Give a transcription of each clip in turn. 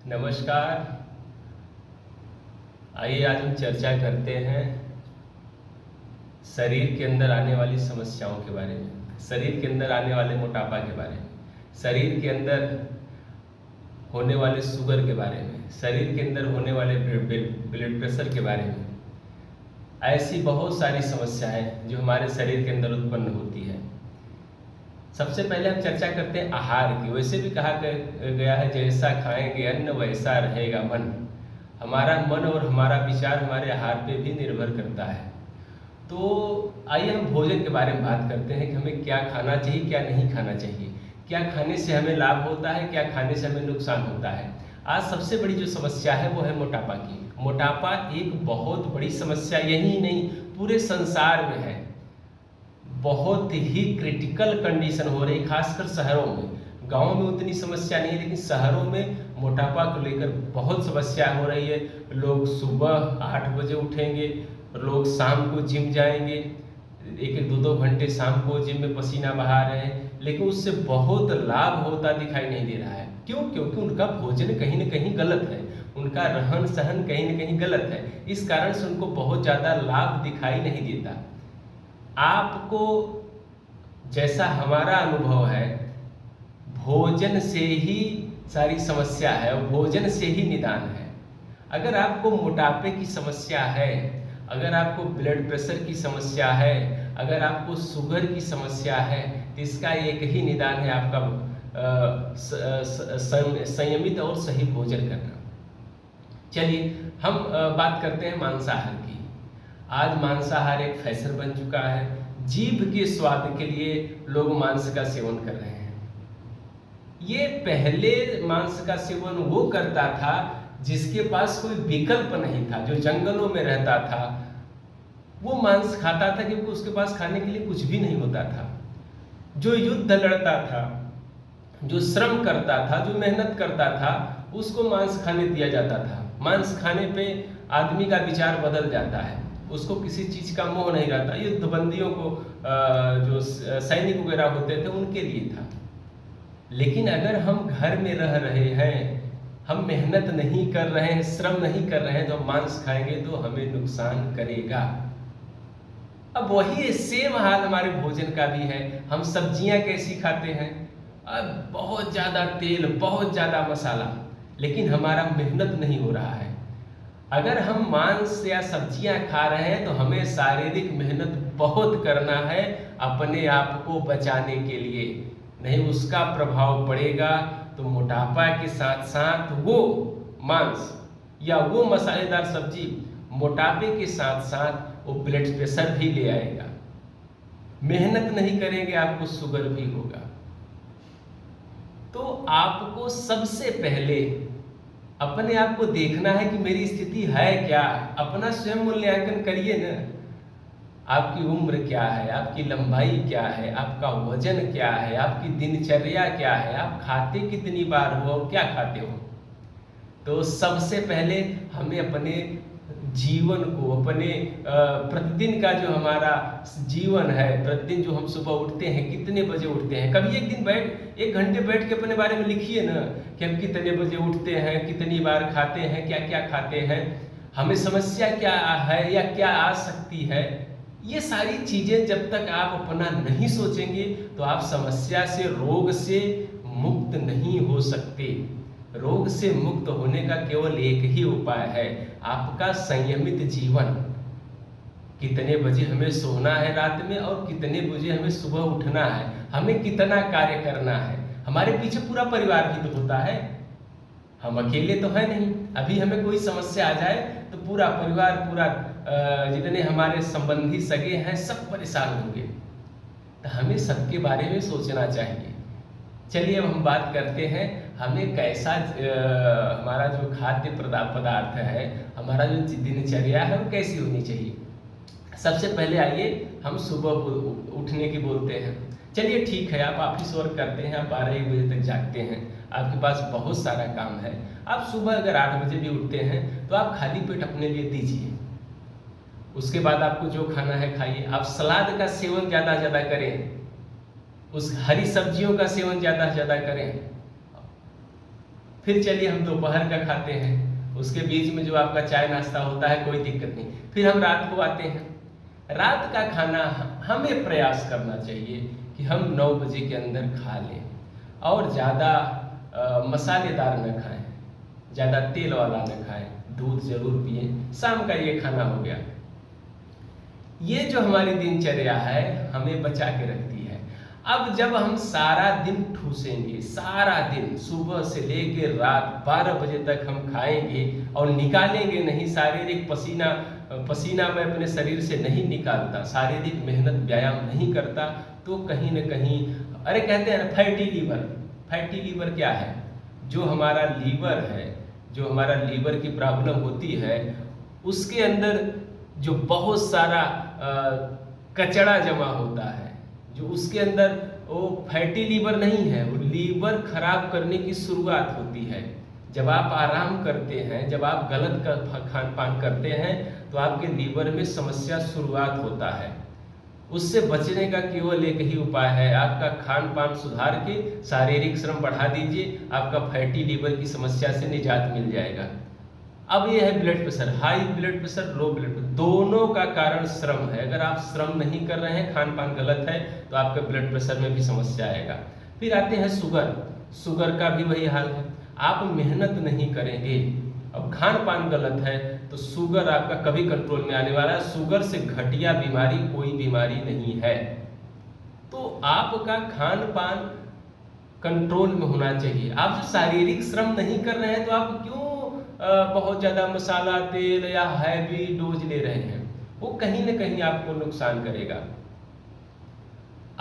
नमस्कार। आइए आज हम चर्चा करते हैं शरीर के अंदर आने वाली समस्याओं के बारे में, शरीर के अंदर आने वाले मोटापा के बारे में, शरीर के अंदर होने वाले शुगर के बारे में, शरीर के अंदर होने वाले ब्लड प्रेशर के बारे में। ऐसी बहुत सारी समस्याएं जो हमारे शरीर के अंदर उत्पन्न होती है। सबसे पहले हम चर्चा करते हैं आहार की। वैसे भी कहा गया है, जैसा खाएंगे अन्न वैसा रहेगा मन। हमारा मन और हमारा विचार हमारे आहार पे भी निर्भर करता है। तो आइए हम भोजन के बारे में बात करते हैं कि हमें क्या खाना चाहिए, क्या नहीं खाना चाहिए, क्या खाने से हमें लाभ होता है, क्या खाने से हमें नुकसान होता है। आज सबसे बड़ी जो समस्या है वो है मोटापा की। मोटापा एक बहुत बड़ी समस्या यही नहीं पूरे संसार में है। बहुत ही क्रिटिकल कंडीशन हो रही, खासकर शहरों में। गांव में उतनी समस्या नहीं है, लेकिन शहरों में मोटापा को लेकर बहुत समस्या हो रही है। लोग सुबह 8 बजे उठेंगे, लोग शाम को जिम जाएंगे, एक एक 2-2 घंटे शाम को जिम में पसीना बहा रहे हैं, लेकिन उससे बहुत लाभ होता दिखाई नहीं दे रहा है। क्यों? क्योंकि उनका भोजन कहीं ना कहीं गलत है, उनका रहन सहन कहीं ना कहीं गलत है। इस कारण से उनको बहुत ज़्यादा लाभ दिखाई नहीं देता। आपको जैसा हमारा अनुभव है, भोजन से ही सारी समस्या है और भोजन से ही निदान है। अगर आपको मोटापे की समस्या है, अगर आपको ब्लड प्रेशर की समस्या है, अगर आपको शुगर की समस्या है, तो इसका एक ही निदान है आपका संयमित और सही भोजन करना। चलिए हम बात करते हैं मांसाहार की। आज मांसाहार एक फैशन बन चुका है। जीभ के स्वाद के लिए लोग मांस का सेवन कर रहे हैं। ये पहले मांस का सेवन वो करता था जिसके पास कोई विकल्प नहीं था, जो जंगलों में रहता था, वो मांस खाता था क्योंकि उसके पास खाने के लिए कुछ भी नहीं होता था। जो युद्ध लड़ता था, जो श्रम करता था, जो मेहनत करता था, उसको मांस खाने दिया जाता था। मांस खाने पे आदमी का विचार बदल जाता है, उसको किसी चीज़ का मोह नहीं रहता। युद्धबंदियों को जो सैनिक वगैरह होते थे उनके लिए था। लेकिन अगर हम घर में रह रहे हैं, हम मेहनत नहीं कर रहे हैं, श्रम नहीं कर रहे हैं, तो हम मांस खाएंगे तो हमें नुकसान करेगा। अब वही सेम हाल हमारे भोजन का भी है। हम सब्जियां कैसी खाते हैं? अब बहुत ज़्यादा तेल, बहुत ज़्यादा मसाला, लेकिन हमारा मेहनत नहीं हो रहा है। अगर हम मांस या सब्जियां खा रहे हैं तो हमें शारीरिक मेहनत बहुत करना है अपने आप को बचाने के लिए, नहीं उसका प्रभाव पड़ेगा तो मोटापा के साथ साथ वो मांस या वो मसालेदार सब्जी मोटापे के साथ साथ वो ब्लड प्रेशर भी ले आएगा। मेहनत नहीं करेंगे आपको शुगर भी होगा। तो आपको सबसे पहले अपने आप को देखना है कि मेरी स्थिति है क्या। अपना स्वयं मूल्यांकन करिए ना। आपकी उम्र क्या है, आपकी लंबाई क्या है, आपका वजन क्या है, आपकी दिनचर्या क्या है, आप खाते कितनी बार हो और क्या खाते हो। तो सबसे पहले हमें अपने जीवन को, अपने प्रतिदिन का जो हमारा जीवन है, प्रतिदिन जो हम सुबह उठते हैं, कितने बजे उठते हैं, कभी एक दिन 1 घंटे बैठ के अपने बारे में लिखिए ना कि हम कितने बजे उठते हैं, कितनी बार खाते हैं, क्या क्या खाते हैं, हमें समस्या क्या है या क्या आ सकती है। ये सारी चीज़ें जब तक आप अपना नहीं सोचेंगे तो आप समस्या से, रोग से मुक्त नहीं हो सकते। रोग से मुक्त होने का केवल एक ही उपाय है, आपका संयमित जीवन। कितने बजे हमें सोना है रात में और कितने बजे हमें सुबह उठना है, हमें कितना कार्य करना है। हमारे पीछे पूरा परिवार भी तो होता है, हम अकेले तो है नहीं। अभी हमें कोई समस्या आ जाए तो पूरा परिवार, पूरा जितने हमारे संबंधी सगे हैं सब परेशान होंगे। तो हमें सबके बारे में सोचना चाहिए। चलिए अब हम बात करते हैं हमें कैसा हमारा जो खाद्य पदार्थ है, हमारा जो दिनचर्या है वो कैसी होनी चाहिए। सबसे पहले आइए हम सुबह उठने की बोलते हैं। चलिए ठीक है, आप ऑफिस वर्क करते हैं, आप 12-1 बजे तक जागते हैं, आपके पास बहुत सारा काम है। आप सुबह अगर 8 बजे भी उठते हैं तो आप खाली पेट अपने लिए दीजिए। उसके बाद आपको जो खाना है खाइए। आप सलाद का सेवन ज़्यादा ज़्यादा करें, उस हरी सब्जियों का सेवन ज़्यादा से ज़्यादा करें। फिर चलिए हम दोपहर का खाते हैं, उसके बीच में जो आपका चाय नाश्ता होता है कोई दिक्कत नहीं, फिर हम रात को आते हैं। रात का खाना हमें प्रयास करना चाहिए कि हम 9 बजे के अंदर खा लें, और ज़्यादा मसालेदार न खाएं, ज़्यादा तेल वाला न खाएं, दूध जरूर पिएं। शाम का ये खाना हो गया। ये जो हमारी दिनचर्या है हमें बचा के रखती है। अब जब हम सारा दिन ठूसेंगे, सारा दिन सुबह से लेकर रात 12 बजे तक हम खाएंगे और निकालेंगे नहीं, शारीरिक पसीना मैं अपने शरीर से नहीं निकालता, शारीरिक मेहनत व्यायाम नहीं करता, तो कहीं न कहीं अरे कहते हैं ना फैटी लीवर। फैटी लीवर क्या है? जो हमारा लीवर है, जो हमारा लीवर की प्रॉब्लम होती है, उसके अंदर जो बहुत सारा कचरा जमा होता है, जो उसके अंदर वो फैटी लीवर नहीं है, वो लीवर खराब करने की शुरुआत होती है। जब आप आराम करते हैं, जब आप गलत खान पान करते हैं, तो आपके लीवर में समस्या शुरुआत होता है। उससे बचने का केवल एक ही उपाय है, आपका खान पान सुधार के शारीरिक श्रम बढ़ा दीजिए, आपका फैटी लीवर की समस्या से निजात मिल जाएगा। अब ये है blood pressure, high blood pressure, low blood pressure, दोनों का कारण श्रम है। अगर आप श्रम नहीं कर रहे हैं, खान पान गलत है, तो आपके ब्लड प्रेशर में भी समस्या आएगा। फिर आते हैं शुगर। शुगर का भी वही हाल है, आप मेहनत नहीं करेंगे और खान पान गलत है, तो शुगर आपका कभी कंट्रोल में आने वाला है। शुगर से घटिया बीमारी कोई बीमारी नहीं है। तो आपका खान पान कंट्रोल में होना चाहिए। आप जो शारीरिक श्रम नहीं कर रहे हैं, तो आप क्यों बहुत ज़्यादा मसाला, तेल या हैवी डोज ले रहे हैं? वो कहीं न कहीं आपको नुकसान करेगा।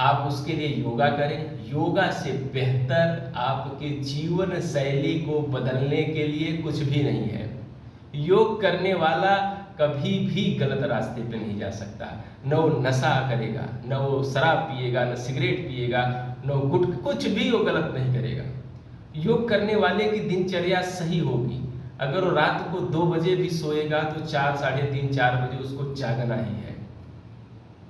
आप उसके लिए योगा करें। योगा से बेहतर आपके जीवन शैली को बदलने के लिए कुछ भी नहीं है। योग करने वाला कभी भी गलत रास्ते पे नहीं जा सकता। न वो नशा करेगा, न वो शराब पिएगा, न सिगरेट पिएगा, न गुटखा, कुछ भी वो गलत नहीं करेगा। योग करने वाले की दिनचर्या सही होगी। अगर वो रात को 2 बजे भी सोएगा, तो 4, साढ़े 3, 4 बजे उसको जागना ही है।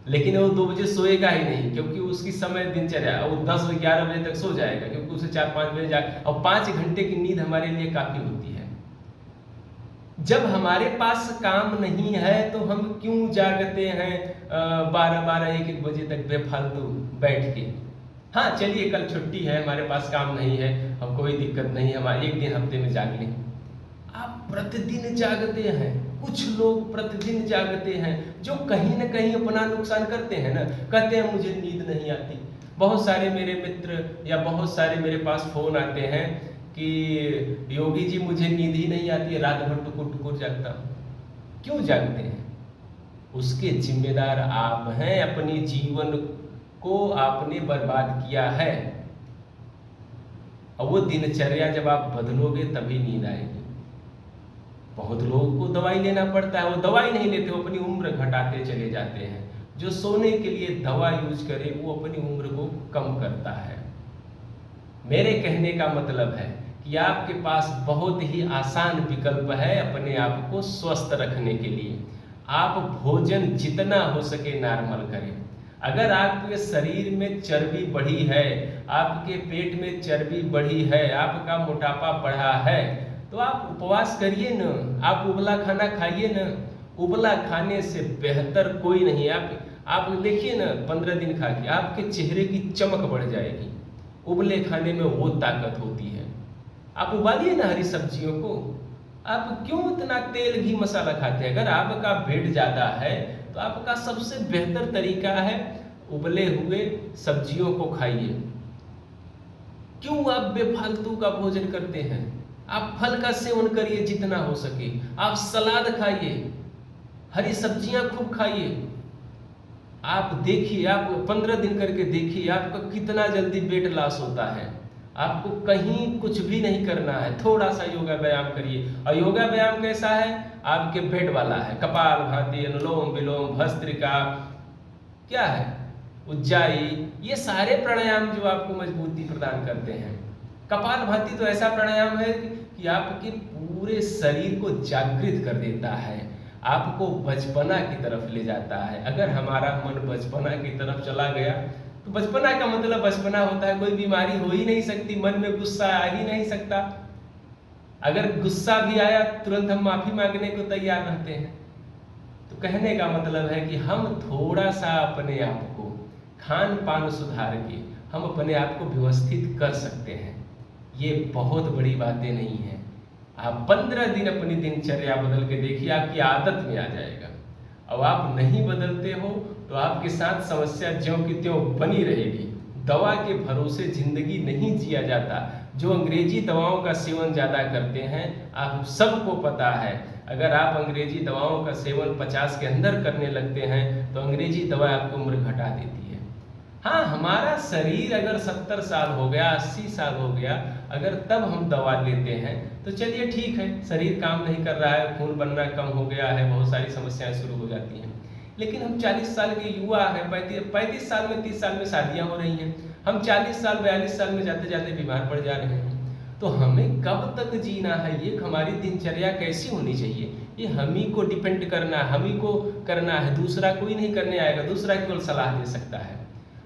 लेकिन वो 2 बजे सोएगा ही नहीं, क्योंकि उसकी समय दिनचर्या, वो 10 या 11 बजे तक सो जाएगा, क्योंकि उसे 4-5 बजे जाग, और 5 घंटे की नींद हमारे लिए काफी होती है। जब हमारे पास काम नहीं है, तो हम क्यों जागते हैं 12-12, 1-1 बजे तक बेफालतू बैठ के? हाँ चलिए, कल छुट्टी है, हमारे पास काम नहीं है, हम कोई दिक्कत नहीं, हम एक दिन हफ्ते में जाग लें। आप प्रतिदिन जागते हैं, कुछ लोग प्रतिदिन जागते हैं, जो कहीं ना कहीं अपना नुकसान करते हैं ना। कहते हैं मुझे नींद नहीं आती। बहुत सारे मेरे मित्र या बहुत सारे मेरे पास फोन आते हैं कि योगी जी मुझे नींद ही नहीं आती है, रात भर टुकुर टुकुर जागता हूँ। क्यों जागते हैं? उसके जिम्मेदार आप हैं। अपनी जीवन को आपने बर्बाद किया है, और वो दिनचर्या जब आप बदलोगे तभी नींद आएगी। बहुत लोगों को दवाई लेना पड़ता है, वो दवाई नहीं लेते, वो अपनी उम्र घटाते चले जाते हैं। जो सोने के लिए दवा यूज करे, वो अपनी उम्र को कम करता है। मेरे कहने का मतलब है कि आपके पास बहुत ही आसान विकल्प है अपने आप को स्वस्थ रखने के लिए। आप भोजन जितना हो सके नॉर्मल करें। अगर आपके शरीर में चर्बी बढ़ी है, आपके पेट में चर्बी बढ़ी है, आपका मोटापा बढ़ा है, तो आप उपवास करिए न, आप उबला खाना खाइए न। उबला खाने से बेहतर कोई नहीं। आप देखिए न, 15 दिन खा के आपके चेहरे की चमक बढ़ जाएगी। उबले खाने में वो ताकत होती है। आप उबालिए ना हरी सब्जियों को। आप क्यों इतना तेल घी मसाला खाते हैं? अगर आपका वेट ज़्यादा है, तो आपका सबसे बेहतर तरीका है उबले हुए सब्जियों को खाइए। क्यों आप बेफालतू का भोजन करते हैं? आप फल का सेवन करिए जितना हो सके, आप सलाद खाइए, हरी सब्जियां खूब खाइए। आप देखिए, आप 15 दिन करके देखिए आपका कितना जल्दी वेट लॉस होता है। आपको कहीं कुछ भी नहीं करना है, थोड़ा सा योगा व्यायाम करिए। और योगा व्यायाम कैसा है? आपके बेड वाला है। कपाल भाती, अनुलोम विलोम, भस्त्रिका, क्या है, उज्जाई, ये सारे प्राणायाम जो आपको मजबूती प्रदान करते हैं। कपाल भाती तो ऐसा प्राणायाम है कि आपके पूरे शरीर को जागृत कर देता है, आपको बचपना की तरफ ले जाता है। अगर हमारा मन बचपना की तरफ चला गया, तो बचपना का मतलब बचपना होता है, कोई बीमारी हो ही नहीं सकती, मन में गुस्सा आ ही नहीं सकता। अगर गुस्सा भी आया तुरंत हम माफी मांगने को तैयार रहते हैं। तो कहने का मतलब है कि हम थोड़ा सा अपने आप को खान पान सुधार के हम अपने आप को व्यवस्थित कर सकते हैं। ये बहुत बड़ी बातें नहीं हैं। आप 15 दिन अपनी दिनचर्या बदल के देखिए, आपकी आदत में आ जाएगा। अब आप नहीं बदलते हो तो आपके साथ समस्या ज्यों की त्यों बनी रहेगी। दवा के भरोसे जिंदगी नहीं जिया जाता। जो अंग्रेजी दवाओं का सेवन ज़्यादा करते हैं, आप सबको पता है, अगर आप अंग्रेजी दवाओं का सेवन 50 के अंदर करने लगते हैं तो अंग्रेजी दवा आपकी उम्र घटा देती है। हाँ, हमारा शरीर अगर 70 साल हो गया, 80 साल हो गया, अगर तब हम दवा लेते हैं तो चलिए ठीक है, शरीर काम नहीं कर रहा है, खून बनना कम हो गया है, बहुत सारी समस्याएं शुरू हो जाती हैं। लेकिन हम 40 साल के युवा हैं, 35 साल में 30 साल में शादियां हो रही हैं, हम 40 साल 42 साल में जाते जाते बीमार पड़ जा रहे हैं। तो हमें कब तक जीना है, ये हमारी दिनचर्या कैसी होनी चाहिए, ये हम ही को डिपेंड करना है, हम ही को करना है, दूसरा कोई नहीं करने आएगा, दूसरा केवल सलाह दे सकता है।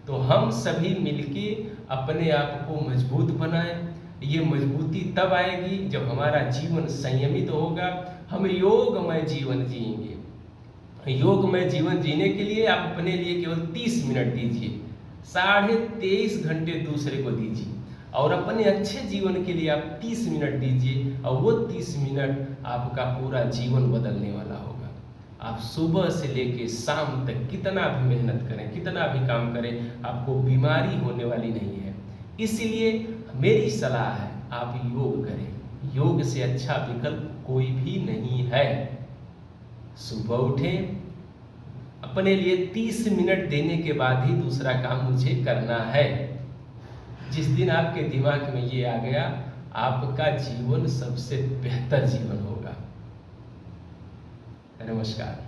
तो हम सभी मिलके अपने आप को मजबूत बनाएं। ये मजबूती तब आएगी जब हमारा जीवन संयमित होगा, हम योगमय जीवन जिएंगे। योगमय जीवन जीने के लिए आप अपने लिए केवल 30 मिनट दीजिए, 23.5 घंटे दूसरे को दीजिए, और अपने अच्छे जीवन के लिए आप 30 मिनट दीजिए, और वो 30 मिनट आपका पूरा जीवन बदलने वाला होगा। आप सुबह से लेके शाम तक कितना भी मेहनत करें, कितना भी काम करें, आपको बीमारी होने वाली नहीं है। इसलिए मेरी सलाह है, आप योग करें। योग से अच्छा विकल्प कोई भी नहीं है। सुबह उठें, अपने लिए 30 मिनट देने के बाद ही दूसरा काम मुझे करना है। जिस दिन आपके दिमाग में ये आ गया, आपका जीवन सबसे बेहतर जीवन होगा। नमस्कार।